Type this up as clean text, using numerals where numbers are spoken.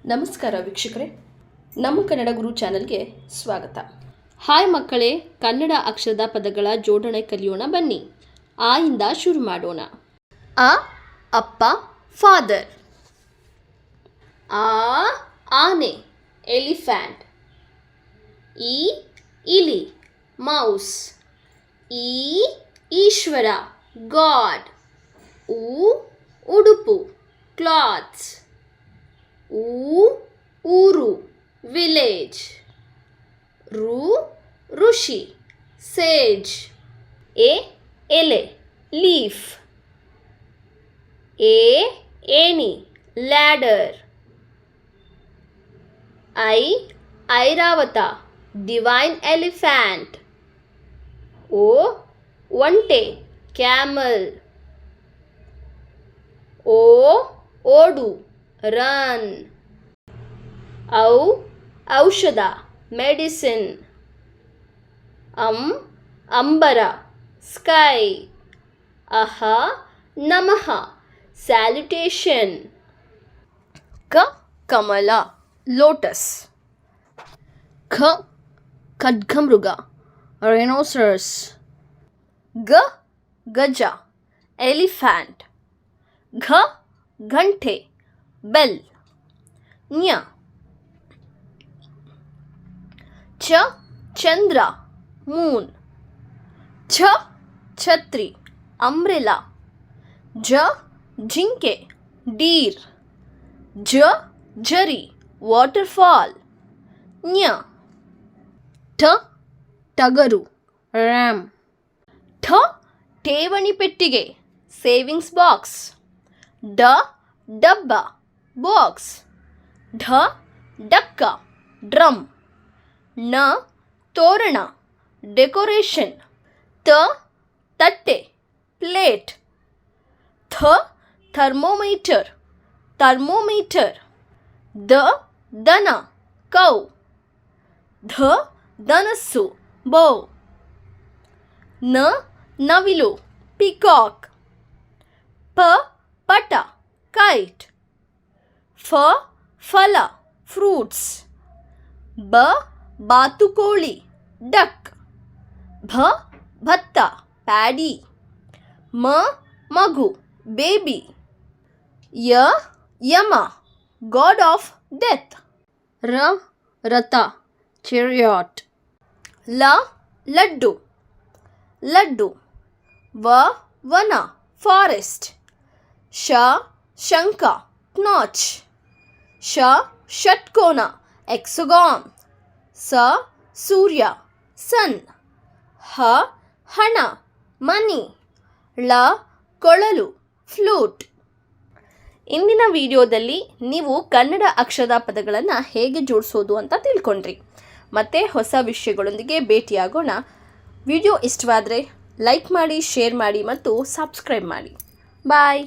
ನಮಸ್ಕಾರ ವೀಕ್ಷಕರೇ, ನಮ್ಮ ಕನ್ನಡ ಗುರು ಚಾನೆಲ್ಗೆ ಸ್ವಾಗತ. ಹಾಯ್ ಮಕ್ಕಳೇ, ಕನ್ನಡ ಅಕ್ಷರದ ಪದಗಳ ಜೋಡಣೆ ಕಲಿಯೋಣ ಬನ್ನಿ. ಆ ಇಂದ ಶುರು ಮಾಡೋಣ. ಅ ಅಪ್ಪ ಫಾದರ್. ಆ ಆನೆ ಎಲಿಫ್ಯಾಂಟ್. ಈ ಇಲಿ ಮೌಸ್. ಈ ಈಶ್ವರ ಗಾಡ್. ಉ ಉಡುಪು ಕ್ಲಾತ್ಸ್. ಊರು ವಿಲೇಜ್. ಋಷಿ ಸೇಜ್. ಎಲೆ ಲೀಫ್. ಏಣಿ ಲ್ಯಾಡರ್. Airavata divine elephant. ಒಂಟೆ ಕ್ಯಾಮಲ್. ಓಡು ರನ್. ಔಷಧ ಮೆಡಿಸಿನ್. ಅಂಬರ ಸ್ಕೈ. ನಮಃ ಸ್ಯಾಲ್ಯುಟೇಷನ್. ಕಮಲ ಲೋಟಸ್. ಖಡ್ಗಮೃಗ ರೈನೋಸರಸ್. ಗಜ ಎಲಿಫ್ಯಾಂಟ್. ಘಂಟೆ ಬೆಲ್. ಚಂದ್ರ ಮೂನ್. ಛತ್ರಿ ಅಂಬ್ರೆಲಾ. ಜಿಂಕೆ ಡೀರ್. ಜರಿ ವಾಟರ್ಫಾಲ್. ಟಗರು ರ್ಯಾಮ್. ಠೇವಣಿ ಪೆಟ್ಟಿಗೆ ಸೇವಿಂಗ್ಸ್ ಬಾಕ್ಸ್. ಡಬ್ಬ ಬಾಕ್ಸ್. ಡಕ್ಕ ಡ್ರಮ್. ತೋರಣ ಡೆಕೋರೇಷನ್. ತಟ್ಟೆ ಪ್ಲೇಟ್. ಥರ್ಮೋಮೀಟರ್. ದನ ಕೌ. ಧನಸ್ಸು ಬೌ. ನವಿಲು ಪಿಕಾಕ್. ಪಟ ಕೈಟ್. ಫಲ ಫ್ರೂಟ್ಸ್. ಬಾತುಕೋಳಿ ಡಕ್. ಭತ್ತ ಪ್ಯಾಡಿ. ಮಗು baby. Yama god of death. ರಥ ಚೆರಿಯಾಟ್. ಲಡ್ಡು. ವನ ಫಾರೆಸ್ಟ್. ಶಂಖ ನಾಚ್. ಷಟ್ಕೋನ ಎಕ್ಸಗಾನ್. ಸೂರ್ಯ ಸನ್. ಹಣ ಮನಿ. ಕೊಳಲು ಫ್ಲೂಟ್. ಇಂದಿನ ವಿಡಿಯೋದಲ್ಲಿ ನೀವು ಕನ್ನಡ ಅಕ್ಷರದ ಪದಗಳನ್ನು ಹೇಗೆ ಜೋಡಿಸೋದು ಅಂತ ತಿಳ್ಕೊಂಡ್ರಿ. ಮತ್ತೆ ಹೊಸ ವಿಷಯಗಳೊಂದಿಗೆ ಭೇಟಿಯಾಗೋಣ. ವಿಡಿಯೋ ಇಷ್ಟವಾದರೆ ಲೈಕ್ ಮಾಡಿ, ಶೇರ್ ಮಾಡಿ ಮತ್ತು ಸಬ್ಸ್ಕ್ರೈಬ್ ಮಾಡಿ. ಬಾಯ್.